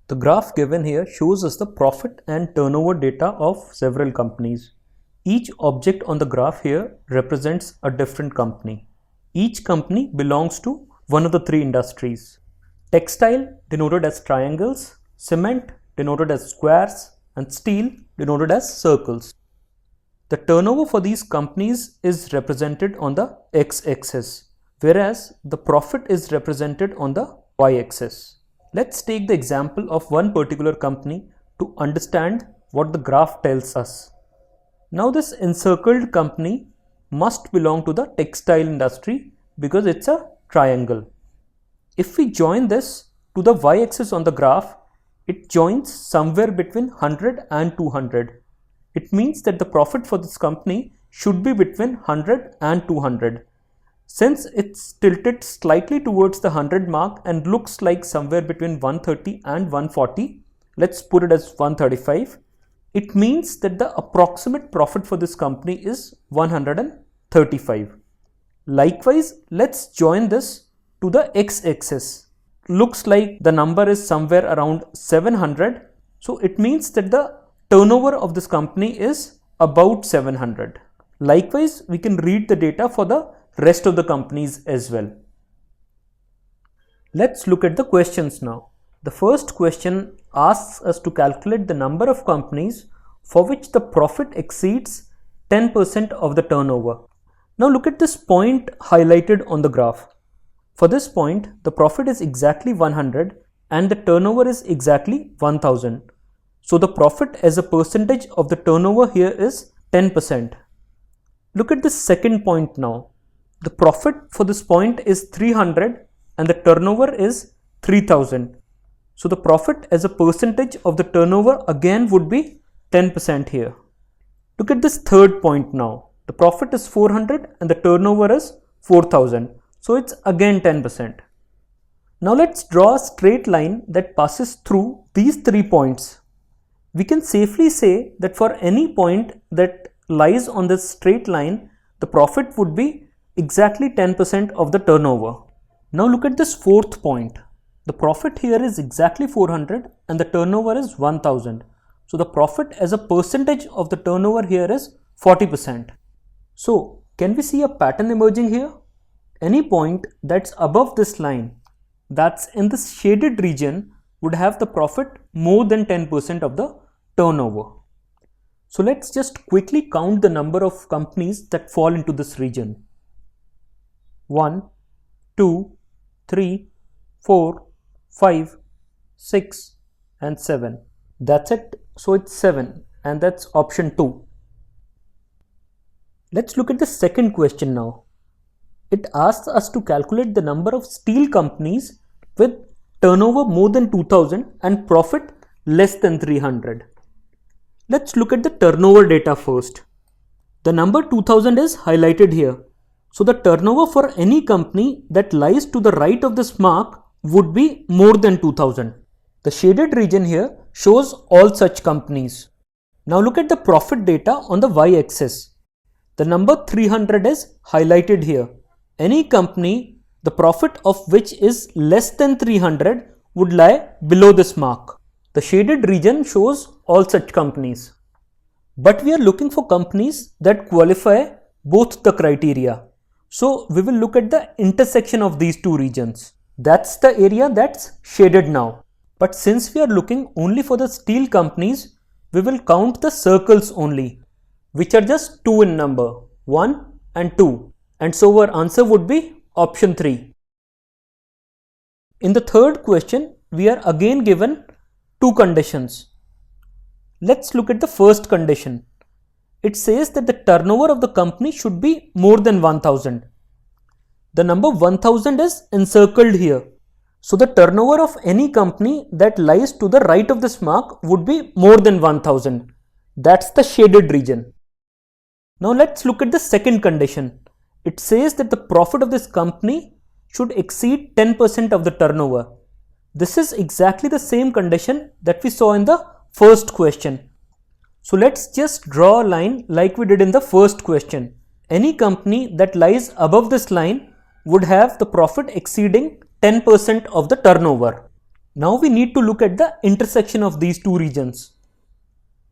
The graph given here shows us the profit and turnover data of several companies. Each object on the graph here represents a different company. Each company belongs to one of the three industries. Textile denoted as triangles, cement denoted as squares, and steel denoted as circles. The turnover for these companies is represented on the x-axis, whereas the profit is represented on the y-axis. Let's take the example of one particular company to understand what the graph tells us. Now this encircled company must belong to the textile industry because it's a triangle. If we join this to the y-axis on the graph, it joins somewhere between 100 and 200. It means that the profit for this company should be between 100 and 200. Since it's tilted slightly towards the 100 mark and looks like somewhere between 130 and 140, let's put it as 135. It means that the approximate profit for this company is 135. Likewise, let's join this to the x-axis. Looks like the number is somewhere around 700. So it means that the turnover of this company is about 700. Likewise, we can read the data for the rest of the companies as well. Let's look at the questions now. The first question asks us to calculate the number of companies for which the profit exceeds 10% of the turnover. Now look at this point highlighted on the graph. For this point, the profit is exactly 100 and the turnover is exactly 1000. So the profit as a percentage of the turnover here is 10%. Look at this second point now. The profit for this point is 300 and the turnover is 3000. So the profit as a percentage of the turnover again would be 10% here. Look at this third point now. The profit is 400 and the turnover is 4000. So it's again 10%. Now let's draw a straight line that passes through these 3 points. We can safely say that for any point that lies on this straight line, the profit would be exactly 10% of the turnover. Now look at this fourth point. The profit here is exactly 400 and the turnover is 1000. So the profit as a percentage of the turnover here is 40%. So can we see a pattern emerging here? Any point that's above this line, that's in this shaded region, would have the profit more than 10% of the turnover. So let's just quickly count the number of companies that fall into this region. 1, 2, 3, 4, 5, 6 and 7. That's it. So it's 7 and that's option 2. Let's look at the second question now. It asks us to calculate the number of steel companies with turnover more than 2000 and profit less than 300. Let's look at the turnover data first. The number 2000 is highlighted here. So the turnover for any company that lies to the right of this mark would be more than 2000. The shaded region here shows all such companies. Now look at the profit data on the y-axis. The number 300 is highlighted here. Any company, the profit of which is less than 300 would lie below this mark. The shaded region shows all such companies. But we are looking for companies that qualify both the criteria. So we will look at the intersection of these two regions. That's the area that's shaded now. But since we are looking only for the steel companies, we will count the circles only, which are just 2 in number, 1 and 2. And so our answer would be option 3. In the third question, we are again given 2 conditions. Let's look at the first condition. It says that the turnover of the company should be more than 1000. The number 1000 is encircled here. So the turnover of any company that lies to the right of this mark would be more than 1000. That's the shaded region. Now let's look at the second condition. It says that the profit of this company should exceed 10% of the turnover. This is exactly the same condition that we saw in the first question. So let's just draw a line like we did in the first question. Any company that lies above this line would have the profit exceeding 10% of the turnover. Now we need to look at the intersection of these two regions.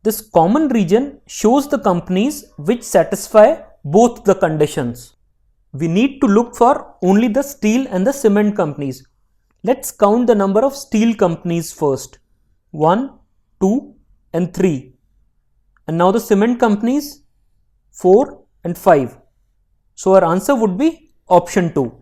This common region shows the companies which satisfy both the conditions. We need to look for only the steel and the cement companies. Let's count the number of steel companies first. 1, 2 and 3. And now the cement companies 4 and 5. So our answer would be option 2.